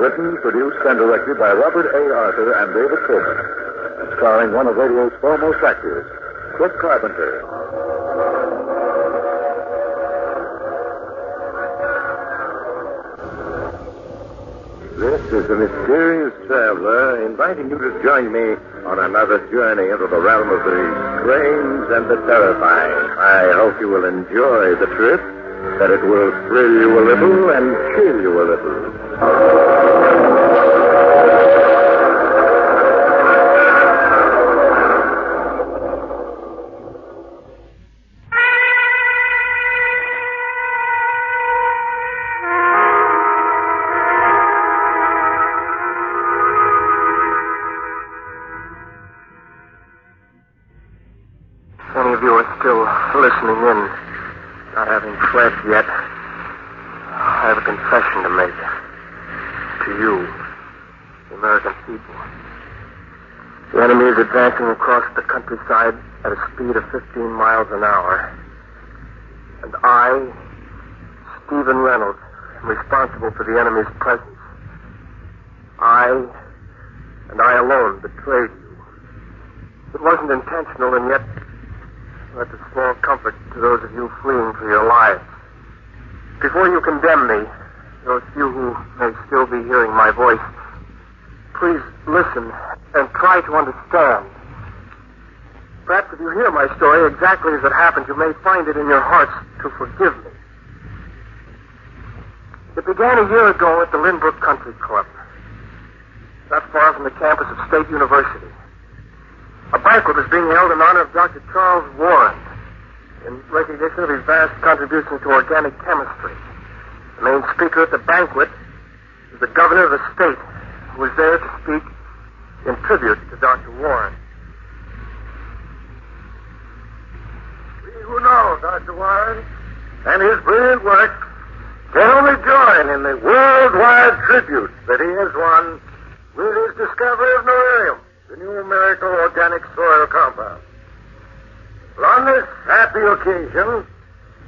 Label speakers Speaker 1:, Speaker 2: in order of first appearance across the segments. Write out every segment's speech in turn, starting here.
Speaker 1: Written, produced, and directed by Robert A. Arthur and David Coleman. Starring one of radio's foremost actors, Cliff Carpenter.
Speaker 2: This is the Mysterious Traveler inviting you to join me on another journey into the realm of the strange and the terrifying. I hope you will enjoy the trip, that it will thrill you a little and chill you a little.
Speaker 3: Any of you are still listening in, not having fled yet, I have a confession to make. To you, the American people. The enemy is advancing across the countryside at a speed of 15 miles an hour. And I, Stephen Reynolds, am responsible for the enemy's presence. I, and I alone, betrayed you. It wasn't intentional, and yet that's a small comfort to those of you fleeing for your lives. Before you condemn me, those few who may still be hearing my voice, please listen and try to understand. Perhaps if you hear my story exactly as it happened, you may find it in your hearts to forgive me. It began a year ago at the Lynbrook Country Club, not far from the campus of State University. A banquet was being held in honor of Dr. Charles Warren in recognition of his vast contributions to organic chemistry. The main speaker at the banquet was the governor of the state, who was there to speak in tribute to Dr. Warren. We who know Dr. Warren and his brilliant work can only join in the worldwide tribute that he has won with his discovery of Norarium, the new miracle organic soil compound. But on this happy occasion,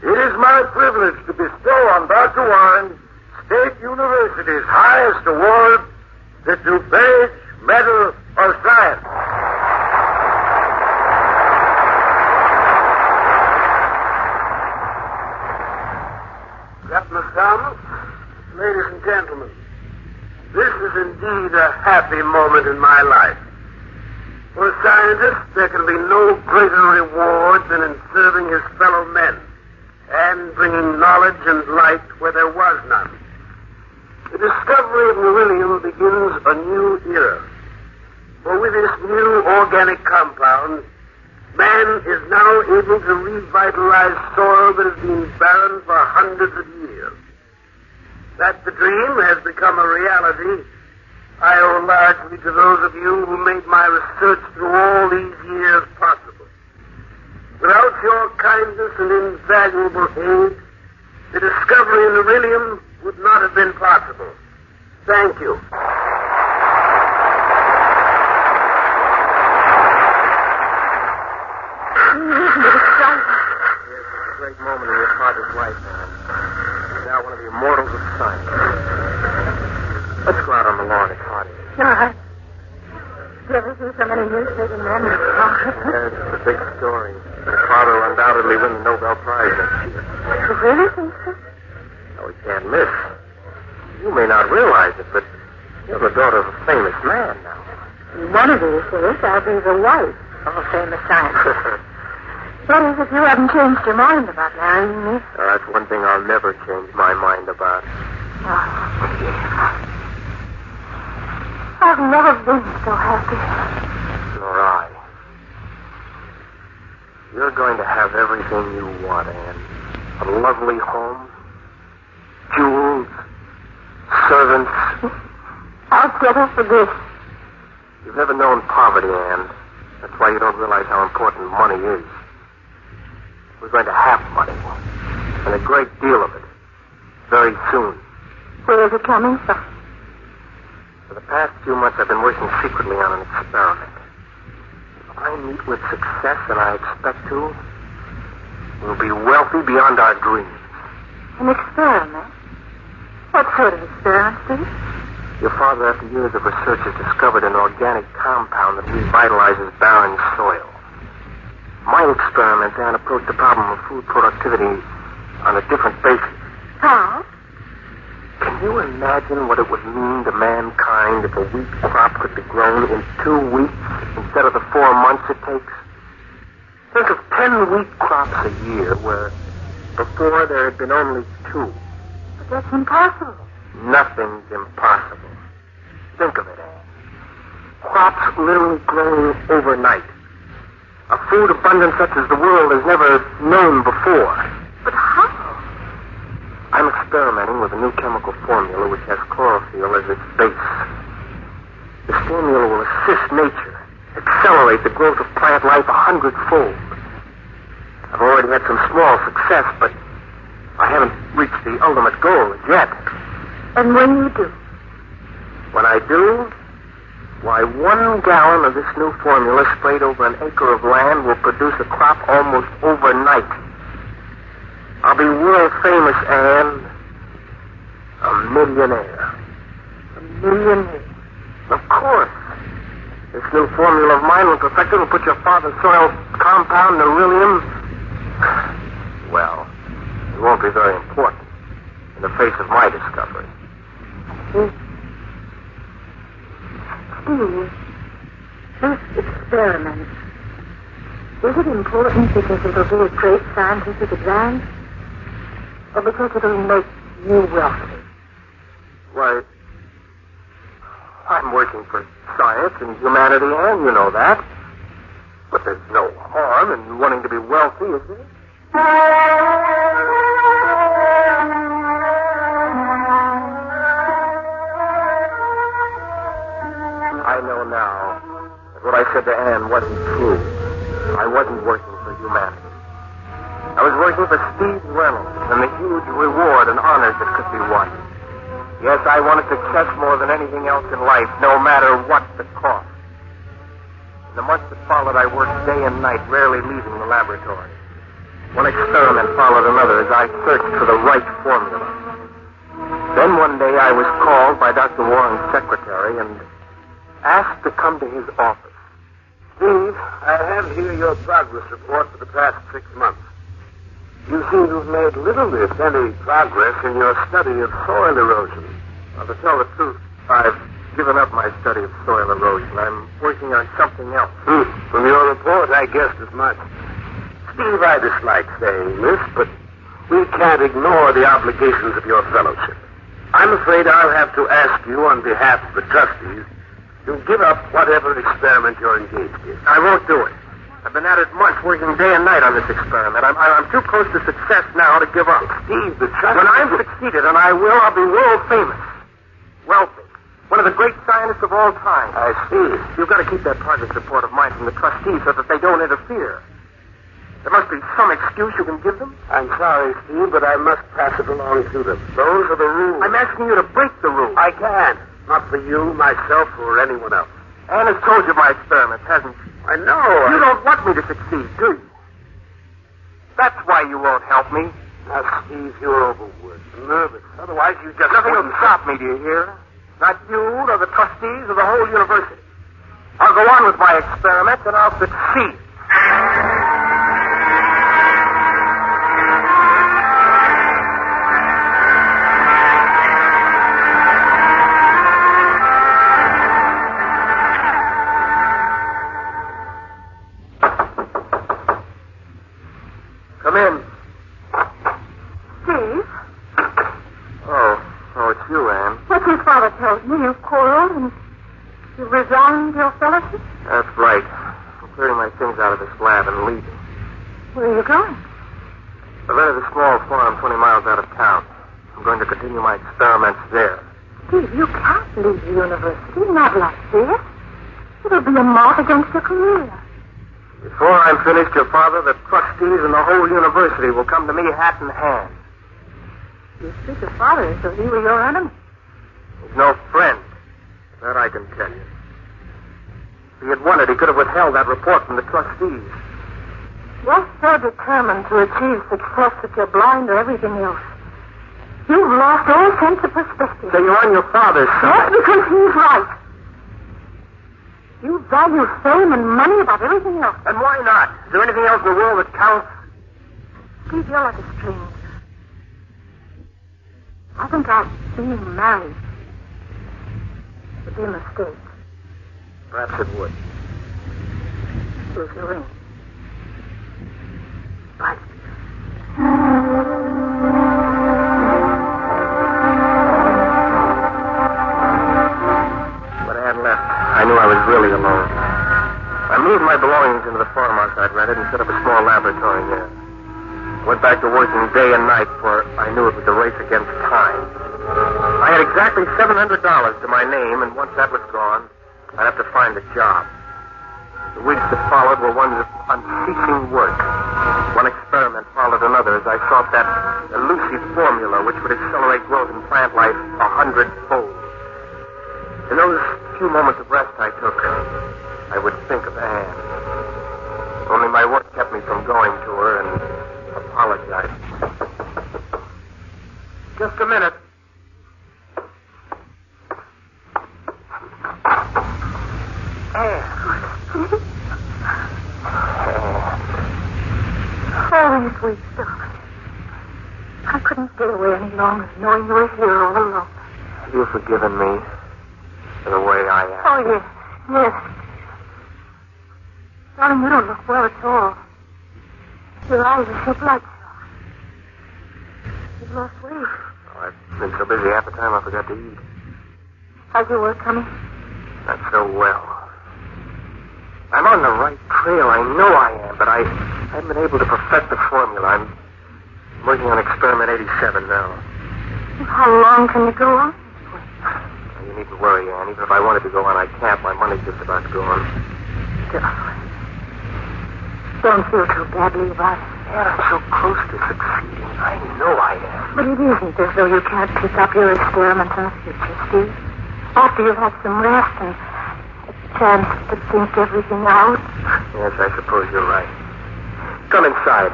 Speaker 3: it is my privilege to bestow on Dr. Warren State University's highest award, the DuPage Medal of Science. Captain McDonald, ladies and gentlemen, this is indeed a happy moment in my life. For a scientist, there can be no greater reward than in serving his fellow men and bringing knowledge and light where there was none. The discovery of beryllium begins a new era. For with this new organic compound, man is now able to revitalize soil that has been barren for hundreds of years. That the dream has become a reality, I owe largely to those of you who made my research through all these years possible. Without your kindness and invaluable aid, the discovery of beryllium would not have been possible. Thank you. Yes, it's a great moment in your father's life, man. He's now one of the immortals of science. Let's go out on the lawn. It's hot.
Speaker 4: No, you ever see so many newspaper men?
Speaker 3: Yes, it's a big story. Your father will undoubtedly win the Nobel Prize next year.
Speaker 4: You really think so?
Speaker 3: No, we can't miss. You may not realize it, but you're the daughter of a famous man now.
Speaker 4: One of these days, I'll be the wife of a famous scientist. That is, if you haven't changed your mind about marrying me.
Speaker 3: Well, that's one thing I'll never change my mind about.
Speaker 4: Oh, dear. I've never been so happy.
Speaker 3: Nor I. You're going to have everything you want, Anne. A lovely home, jewels, servants.
Speaker 4: I'll settle for this.
Speaker 3: You've never known poverty, Anne. That's why you don't realize how important money is. We're going to have money, and a great deal of it, very soon.
Speaker 4: Where is it coming from?
Speaker 3: For the past few months, I've been working secretly on an experiment. If I meet with success, and I expect to, we'll be wealthy beyond our dreams.
Speaker 4: An experiment? What sort of experiment, Steve?
Speaker 3: Your father, after years of research, has discovered an organic compound that revitalizes barren soil. My experiments, Anne, approach the problem of food productivity on a different basis.
Speaker 4: How?
Speaker 3: Can you imagine what it would mean to mankind if a wheat crop could be grown in 2 weeks instead of the 4 months it takes? Think of 10 wheat crops a year where before there had been only 2.
Speaker 4: But that's impossible.
Speaker 3: Nothing's impossible. Think of it, Anne. Crops literally grown overnight. A food abundance such as the world has never known before.
Speaker 4: But how?
Speaker 3: I'm experimenting with a new chemical formula which has chlorophyll as its base. This formula will assist nature, accelerate the growth of plant life 100-fold. I've already had some small success, but I haven't reached the ultimate goal yet.
Speaker 4: And when you do?
Speaker 3: When I do, why, 1 gallon of this new formula sprayed over an acre of land will produce a crop almost overnight. I'll be world famous, Anne. A millionaire.
Speaker 4: A millionaire?
Speaker 3: Of course. This new formula of mine, when perfected, will put your father's soil compound, Nerilium, well, it won't be very important in the face of my discovery.
Speaker 4: Steve, this experiment, is it important because it'll be a great scientific advance? Or because it'll make you wealthy?
Speaker 3: Why, I'm working for science and humanity, and you know that. But there's no harm in wanting to be wealthy, is there? I know now that what I said to Anne wasn't true. I wasn't working for humanity. I was working for Steve Reynolds and the huge reward and honors that could be won. Yes, I wanted success more than anything else in life, no matter what the cost. In the months that followed, I worked day and night, rarely leaving the laboratory. One experiment followed another as I searched for the right formula. Then one day I was called by Dr. Warren's secretary and asked to come to his office.
Speaker 2: Steve, I have here your progress report for the past 6 months. You seem to have made little, if any, progress in your study of soil erosion.
Speaker 3: Well, to tell the truth, I've given up my study of soil erosion. I'm working on something else.
Speaker 2: From your report, I guessed as much. Steve, I dislike saying this, but we can't ignore the obligations of your fellowship. I'm afraid I'll have to ask you on behalf of the trustees to give up whatever experiment you're engaged in.
Speaker 3: I won't do it. I've been at it months, working day and night on this experiment. I'm too close to success now to give up.
Speaker 2: Steve, the trustees...
Speaker 3: When I'm succeeded, and I will, I'll be world famous. Wealthy. One of the great scientists of all time.
Speaker 2: I see.
Speaker 3: You've got to keep that progress report of mine from the trustees so that they don't interfere. There must be some excuse you can give them.
Speaker 2: I'm sorry, Steve, but I must pass it along to them. Those are the rules.
Speaker 3: I'm asking you to break the rules.
Speaker 2: I can't. Not for you, myself, or anyone else.
Speaker 3: Anne has told you my experiments, hasn't she?
Speaker 2: I know.
Speaker 3: You don't want me to succeed, do you? That's why you won't help me.
Speaker 2: Now, Steve, you're overworked, nervous. Otherwise, you just...
Speaker 3: Nothing will stop me, do you hear? Not you, nor the trustees, or the whole university. I'll go on with my experiments, and I'll succeed. Come in.
Speaker 4: Steve?
Speaker 3: Oh, it's you, Anne.
Speaker 4: What your father told me, you've quarreled and you've resigned your fellowship?
Speaker 3: That's right. I'm clearing my things out of this lab and leaving.
Speaker 4: Where are you going?
Speaker 3: I've rented a small farm 20 miles out of town. I'm going to continue my experiments there.
Speaker 4: Steve, you can't leave the university, not like this. It'll be a mark against your career.
Speaker 3: Before I'm finished, your father, the trustees, and the whole university will come to me hat in hand.
Speaker 4: You treat your father as though he were your enemy.
Speaker 3: He's no friend. That I can tell you. If he had wanted, he could have withheld that report from the trustees.
Speaker 4: You're so determined to achieve success that you're blind to everything else. You've lost all sense of perspective.
Speaker 3: So you're on your father's side.
Speaker 4: That's because he's right. You value fame and money above everything else.
Speaker 3: And why not? Is there anything else in the world that counts?
Speaker 4: Steve, you're like a stranger. I think our being married would be a mistake.
Speaker 3: Perhaps it would.
Speaker 4: Here's your ring. Right.
Speaker 3: When I had left, I knew I was really alone. I moved my belongings into the farmhouse I'd rented and set up a small laboratory there. Went back to working day and night, for I knew it was a race against time. I had exactly $700 to my name, and once that was gone, I'd have to find a job. The weeks that followed were ones of unceasing work. One experiment followed another as I sought that elusive formula which would accelerate growth in plant life 100-fold. In those few moments of rest I took, I would think of Anne. Only my work kept me from going to her and apologize. Just a minute.
Speaker 4: Oh, you sweet darling. I couldn't stay away any longer knowing you were here all alone.
Speaker 3: You've forgiven me for the way I am.
Speaker 4: Oh, yes. Yes. Darling, you don't look well at all. Your eyes are so bloodshot. You've lost weight.
Speaker 3: Oh, I've been so busy half the time I forgot to eat.
Speaker 4: How's your work coming?
Speaker 3: Not so well. I'm on the right trail. I know I am, but I haven't been able to perfect the formula. I'm working on experiment 87 now.
Speaker 4: How long can you go on?
Speaker 3: You needn't worry, Anne. Even if I wanted to go on, I can't. My money's just about gone.
Speaker 4: Darling. Don't feel too badly about it.
Speaker 3: Anne, I'm so close to succeeding. I know I am.
Speaker 4: But it isn't as though you can't pick up your experiments in the future, Steve. After you've had some rest and a chance to think everything out.
Speaker 3: Yes, I suppose you're right. Come inside.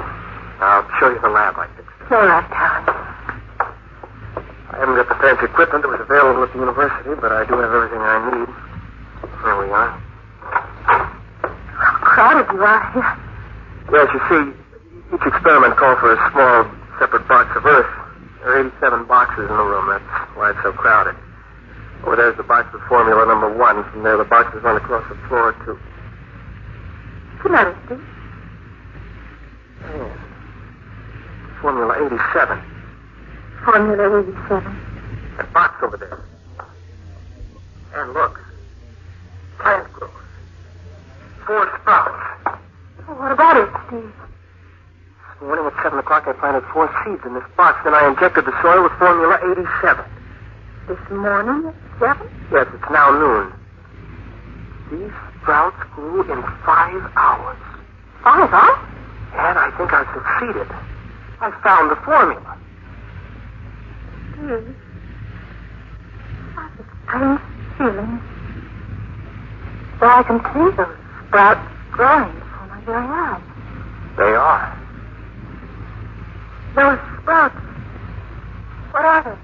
Speaker 3: I'll show you the lab I fixed.
Speaker 4: All right, darling.
Speaker 3: I haven't got the fancy equipment that was available at the university, but I do have everything I need. Here we are.
Speaker 4: How crowded you are here.
Speaker 3: Yes, you see, each experiment called for a small, separate box of earth. There are 87 boxes in the room. That's why it's so crowded. Over there's the box with formula number 1. From there, the boxes run across the floor, too.
Speaker 4: Good night, Steve.
Speaker 3: Yeah. Formula 87.
Speaker 4: Formula 87.
Speaker 3: That box over there. And look. Plant growth. 4 sprouts.
Speaker 4: Well, what about it, Steve?
Speaker 3: This morning at 7 o'clock, I planted 4 seeds in this box. Then I injected the soil with formula 87.
Speaker 4: This morning at 7?
Speaker 3: Yes, it's now noon. These sprouts grew in 5 hours.
Speaker 4: 5 hours?
Speaker 3: And I think I've succeeded. I found the formula.
Speaker 4: Steve, I have a strange feeling. But I can see those sprouts growing before my very eyes.
Speaker 3: They are.
Speaker 4: Those sprouts, what are they?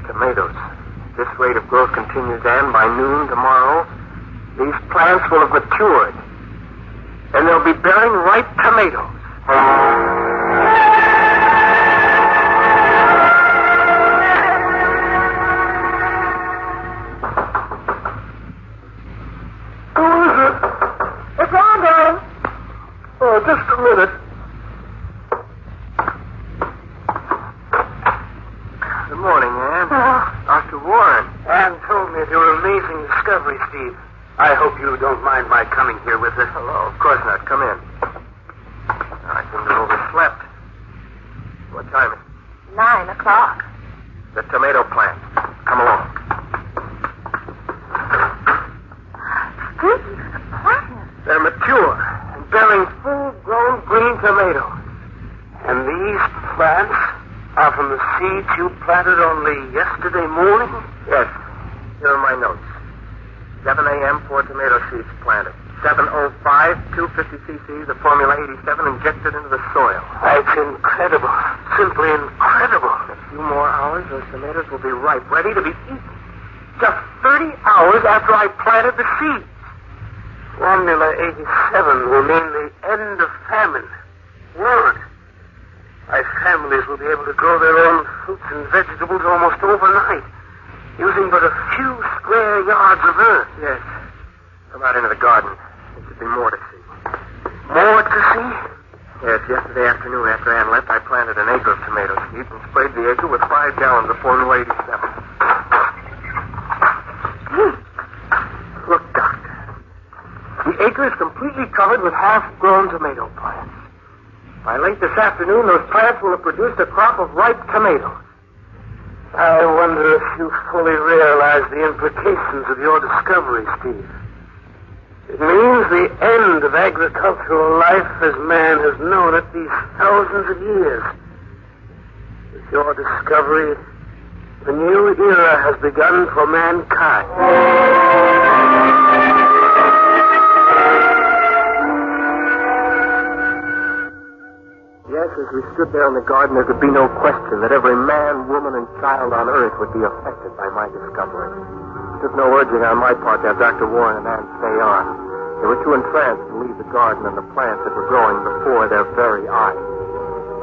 Speaker 3: Tomatoes. This rate of growth continues, and by noon tomorrow, these plants will have matured. And they'll be bearing ripe tomatoes.
Speaker 2: Who is it?
Speaker 4: It's on, darling.
Speaker 2: Oh, just a minute.
Speaker 3: Good morning, Anne. Dr. Warren. Anne told me of your amazing discovery, Steve. I hope you don't mind my coming here with us. Hello, of course not. Come in. I seem to have overslept. What time is it?
Speaker 4: 9 o'clock.
Speaker 3: The tomato plant. Come along.
Speaker 4: Steve, the plants.
Speaker 3: They're mature and bearing full-grown green tomatoes.
Speaker 2: And these plants are from the seeds you planted only yesterday morning?
Speaker 3: Yes. Here are my notes. 7 a.m., 4 tomato seeds planted. 7:05, 250 cc of formula 87 injected into the soil.
Speaker 2: That's incredible. Simply incredible.
Speaker 3: few more hours, those tomatoes will be ripe, ready to be eaten. Just 30 hours after I planted the seeds. Formula 87 will mean the end of famine. Word. My families will be able to grow their own fruits and vegetables almost overnight, using but a few square yards of earth. Yes. Come out into the garden. There should be more to see. More to see? Yes, yesterday afternoon after Ann left, I planted an acre of tomato seeds and sprayed the acre with 5 gallons of Formula 87. Look, Doctor. The acre is completely covered with half-grown tomato plants. By late this afternoon, those plants will have produced a crop of ripe tomatoes. I wonder if you fully realize the implications of your discovery, Steve. It means the end of agricultural life as man has known it these thousands of years. With your discovery, a new era has begun for mankind. Yes, as we stood there in the garden, there could be no question that every man, woman, and child on Earth would be affected by my discovery. It took no urging on my part to have Dr. Warren and Ann stay on. They were too entranced to leave the garden and the plants that were growing before their very eyes.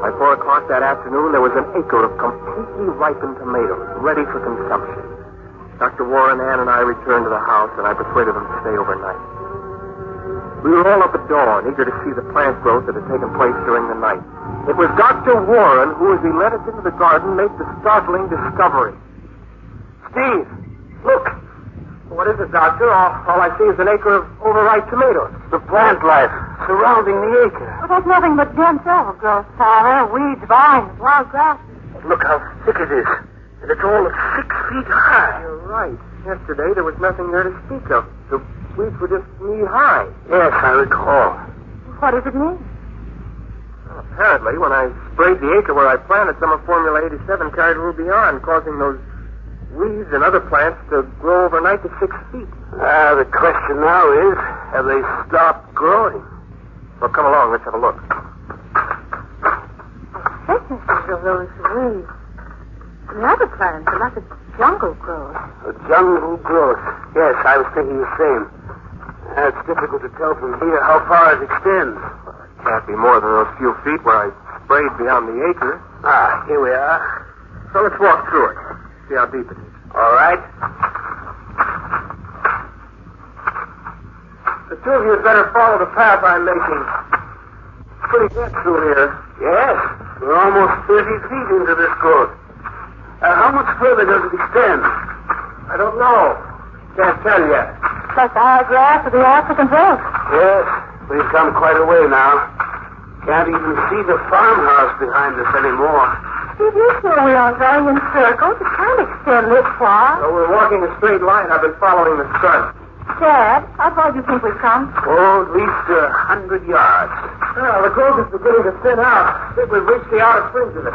Speaker 3: By 4 o'clock that afternoon, there was an acre of completely ripened tomatoes, ready for consumption. Dr. Warren, Ann, and I returned to the house, and I persuaded them to stay overnight. We were all up at dawn, eager to see the plant growth that had taken place during the night. It was Dr. Warren who, as he led us into the garden, made the startling discovery. Steve, look. What is it, Doctor? All I see is an acre of overripe tomatoes. The plant life surrounding the acre.
Speaker 4: Well, there's nothing but dense overgrowth, Father. Weeds, vines, wild grasses.
Speaker 3: Look how thick it is. And it's all of 6 feet high. You're right. Yesterday, there was nothing there to speak of. The weeds were just knee-high. Yes, I recall.
Speaker 4: What does it mean?
Speaker 3: Well, apparently, when I sprayed the acre where I planted, some of Formula 87 carried a little beyond, causing those weeds and other plants to grow overnight to 6 feet. The question now is, have they stopped growing? Well, come along. Let's have a look.
Speaker 4: The thicknesses of those weeds. The other plants are like a jungle growth.
Speaker 3: A jungle growth. Yes, I was thinking the same. It's difficult to tell from here how far it extends. Well, it can't be more than those few feet where I sprayed beyond the acre. Here we are. So let's walk through it. See how deep it is. All right. The two of you had better follow the path I'm making. It's pretty wet through here. Yes. We're almost 30 feet into this growth. How much further does it extend? I don't know. Can't tell yet.
Speaker 4: Like the high grass of the African hills.
Speaker 3: Yes. We've come quite a way now. Can't even see the farmhouse behind us anymore.
Speaker 4: Steve, you sure we aren't going in circles? It can't extend this far.
Speaker 3: So we're walking a straight line. I've been following the sun.
Speaker 4: Dad, how far do you think we've come?
Speaker 3: Oh, at least 100 yards. Well, the growth is beginning to thin out. I think we've reached the outer fringe of it.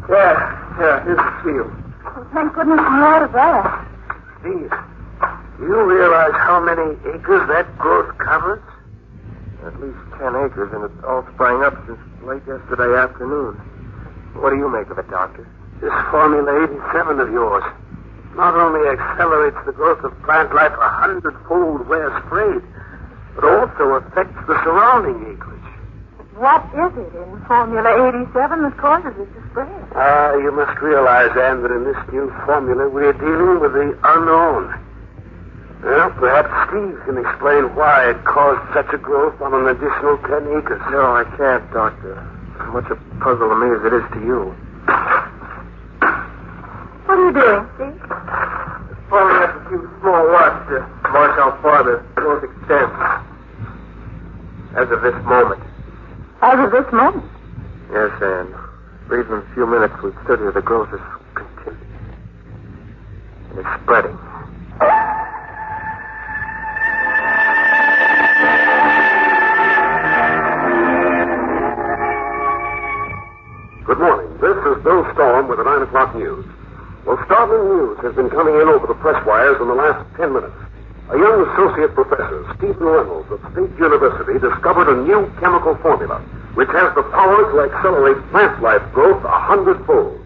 Speaker 3: Yeah, here's the field.
Speaker 4: Oh, thank goodness we're out of that.
Speaker 3: Steve, do you realize how many acres that growth covers? At least 10 acres, and it all sprang up since late yesterday afternoon. What do you make of it, Doctor? This Formula 87 of yours not only accelerates the growth of plant life 100-fold where sprayed, but also affects the surrounding acreage.
Speaker 4: What is it in Formula 87 that causes it to spread?
Speaker 3: You must realize, Anne, that in this new formula we're dealing with the unknown. Well, perhaps Steve can explain why it caused such a growth on an additional 10 acres. No, I can't, Doctor. As much a puzzle to me as it is to you.
Speaker 4: What are you doing, Steve?
Speaker 3: Following up a few small lots to mark how far the growth extends. As of this moment.
Speaker 4: As of this moment?
Speaker 3: Yes, Anne. For even a few minutes we've stood here, the growth is continuing. And it's spreading.
Speaker 5: Good morning. This is Bill Storm with the 9 o'clock news. Well, startling news has been coming in over the press wires in the last 10 minutes. A young associate professor, Stephen Reynolds of State University, discovered a new chemical formula which has the power to accelerate plant life growth 100-fold.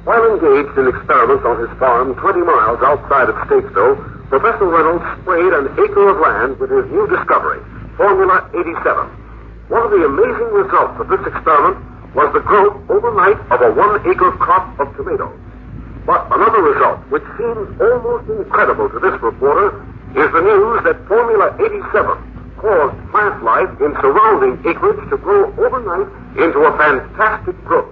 Speaker 5: While engaged in experiments on his farm 20 miles outside of Statesville, Professor Reynolds sprayed an acre of land with his new discovery, Formula 87. One of the amazing results of this experiment was the growth overnight of a 1-acre crop of tomatoes. But another result, which seems almost incredible to this reporter, is the news that Formula 87 caused plant life in surrounding acreage to grow overnight into a fantastic growth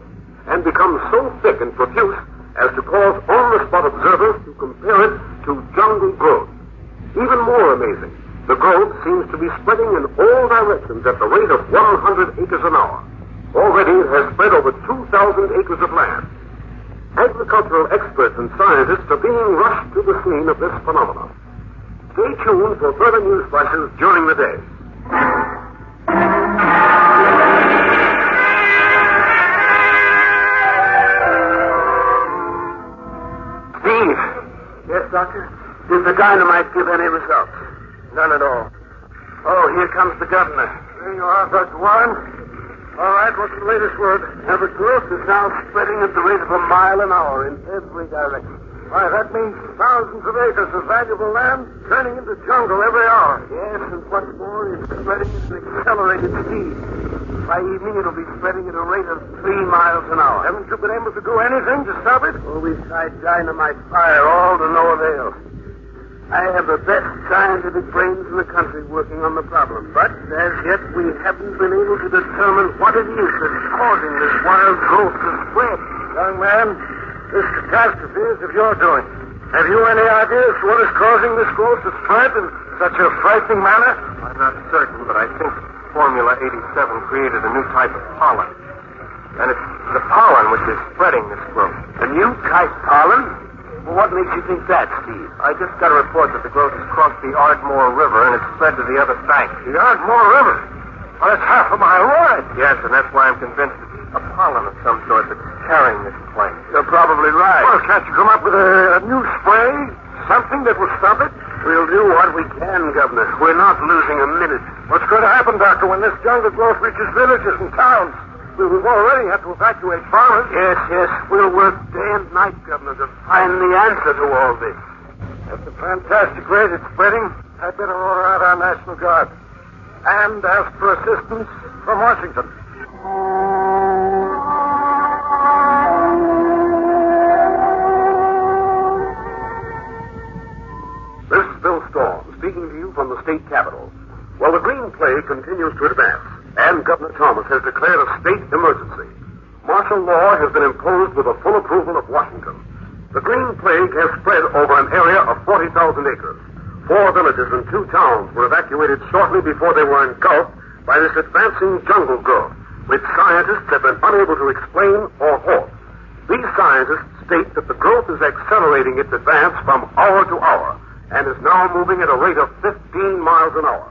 Speaker 5: and become so thick and profuse as to cause on-the-spot observers to compare it to jungle growth. Even more amazing, the growth seems to be spreading in all directions at the rate of 100 acres an hour. Already it has spread over 2,000 acres of land. Agricultural experts and scientists are being rushed to the scene of this phenomenon. Stay tuned for further news flashes during the day.
Speaker 3: Steve. Yes, Doctor? Did the dynamite give any results? None at all. Oh, here comes the governor. There you are, Dr. Warren. All right, what's the latest word? Now, the growth is now spreading at the rate of 1 mile an hour in every direction. Why, that means thousands of acres of valuable land turning into jungle every hour. Yes, and what's more, it's spreading at an accelerated speed. By evening, it'll be spreading at a rate of 3 miles an hour. Haven't you been able to do anything to stop it? Oh, we've tried dynamite fire, all to no avail. I have the best scientific brains in the country working on the problem, but as yet we haven't been able to determine what it is that's causing this wild growth to spread. Young man, this catastrophe is of your doing. Have you any idea as to what is causing this growth to spread in such a frightening manner? I'm not certain, but I think Formula 87 created a new type of pollen. And it's the pollen which is spreading this growth. A new type pollen? Well, what makes you think that, Steve? I just got a report that the growth has crossed the Ardmore River and it's spread to the other bank. The Ardmore River? Well, that's half a mile wide. Yes, and that's why I'm convinced it's a pollen of some sort that's carrying this plant. You're probably right. Well, can't you come up with a new spray? Something that will stop it? We'll do what we can, Governor. We're not losing a minute. What's going to happen, Doctor, when this jungle growth reaches villages and towns? We've already had to evacuate farmers. Yes. We'll work day and night, Governor, to find the answer to all this. At the fantastic rate it's spreading, I'd better order out our National Guard. And ask for assistance from Washington.
Speaker 5: This is Bill Storm, speaking to you from the state capitol. Well, the green plague continues to advance, and Governor Thomas has declared a state emergency. Martial law has been imposed with the full approval of Washington. The green plague has spread over an area of 40,000 acres. 4 villages and 2 towns were evacuated shortly before they were engulfed by this advancing jungle growth, which scientists have been unable to explain or halt. These scientists state that the growth is accelerating its advance from hour to hour and is now moving at a rate of 15 miles an hour.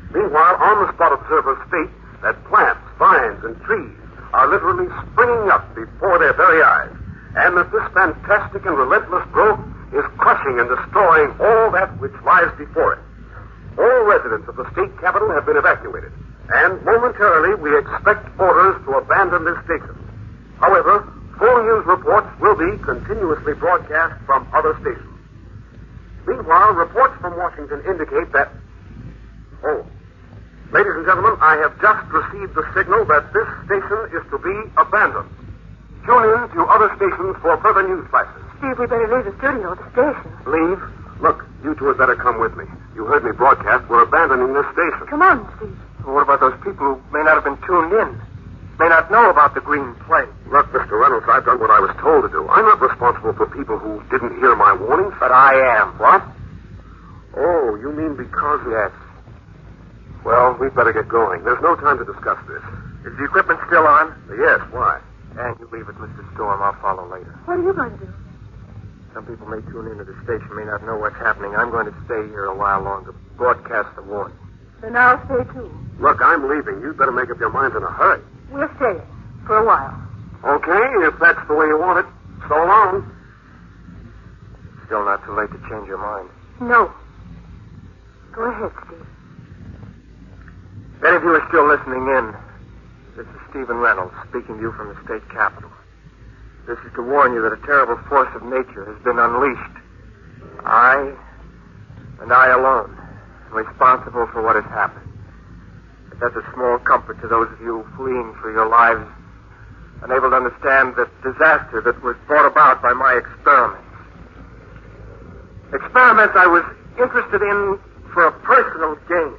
Speaker 5: Meanwhile, on-the-spot observers state that plants, vines, and trees are literally springing up before their very eyes, and that this fantastic and relentless growth is crushing and destroying all that which lies before it. All residents of the state capital have been evacuated, and momentarily we expect orders to abandon this station. However, full news reports will be continuously broadcast from other stations. Meanwhile, reports from Washington indicate that... Ladies and gentlemen, I have just received the signal that this station is to be abandoned. Tune in to other stations for further news flashes.
Speaker 4: Steve, we better leave the studio, the station.
Speaker 5: Leave? Look, you two had better come with me. You heard me broadcast. We're abandoning this station.
Speaker 4: Come on, Steve.
Speaker 3: What about those people who may not have been tuned in? May not know about the green plague?
Speaker 5: Look, Mr. Reynolds, I've done what I was told to do. I'm not responsible for people who didn't hear my warnings.
Speaker 3: But I am.
Speaker 5: What? Oh, you mean because...
Speaker 3: Yes.
Speaker 5: Well, we'd better get going. There's no time to discuss this.
Speaker 3: Is the equipment still on?
Speaker 5: Yes, why?
Speaker 3: And you leave it, Mr. Storm. I'll follow later.
Speaker 4: What are you going to do?
Speaker 3: Some people may tune into the station, may not know what's happening. I'm going to stay here a while longer, broadcast the warning.
Speaker 4: Then I'll stay, too.
Speaker 5: Look, I'm leaving. You'd better make up your minds in a hurry.
Speaker 4: We'll stay for a while.
Speaker 5: Okay, if that's the way you want it. So long.
Speaker 3: Still not too late to change your mind.
Speaker 4: No. Go ahead, Steve.
Speaker 3: If any of you are still listening in, this is Stephen Reynolds speaking to you from the state capitol. This is to warn you that a terrible force of nature has been unleashed. I, and I alone, am responsible for what has happened. But that's a small comfort to those of you fleeing for your lives, unable to understand the disaster that was brought about by my experiments. Experiments I was interested in for a personal gain,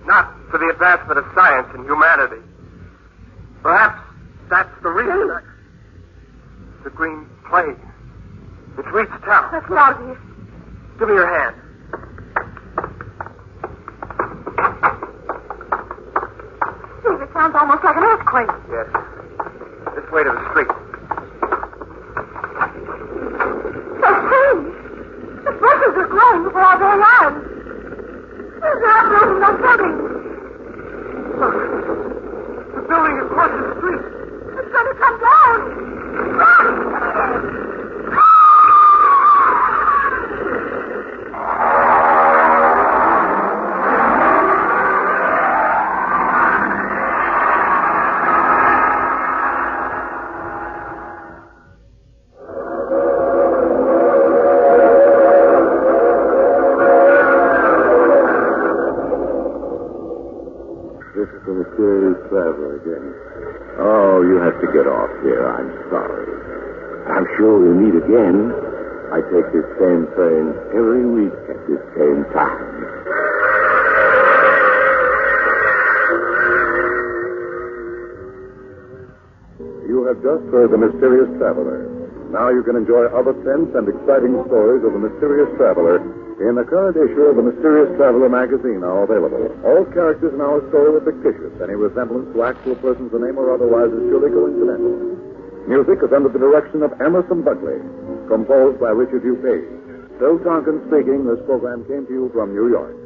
Speaker 3: not for the advancement of science and humanity. Perhaps that's the reason. The green plague. It's reached town.
Speaker 4: Let's get out of here.
Speaker 3: Give me your hand.
Speaker 4: Steve, it sounds almost like an earthquake.
Speaker 3: Yes. This way to the street.
Speaker 4: They're strange. The bushes are glowing before our very eyes. They're uprooting those buildings.
Speaker 3: Look. The building across the street.
Speaker 4: It's going to come down. Run!
Speaker 1: This is the mysterious traveler again. Oh, you have to get off here. I'm sorry. I'm sure we'll meet again. I take this same train every week at this same time. You have just heard The Mysterious Traveler. Now you can enjoy other tense and exciting stories of The Mysterious Traveler in the current issue of The Mysterious Traveler magazine, now available. All characters in our story were fictitious. Any resemblance to actual persons, the name or otherwise, is purely coincidental. Music is under the direction of Emerson Buckley, composed by Richard U. Page. Phil Tonkin speaking. This program came to you from New York.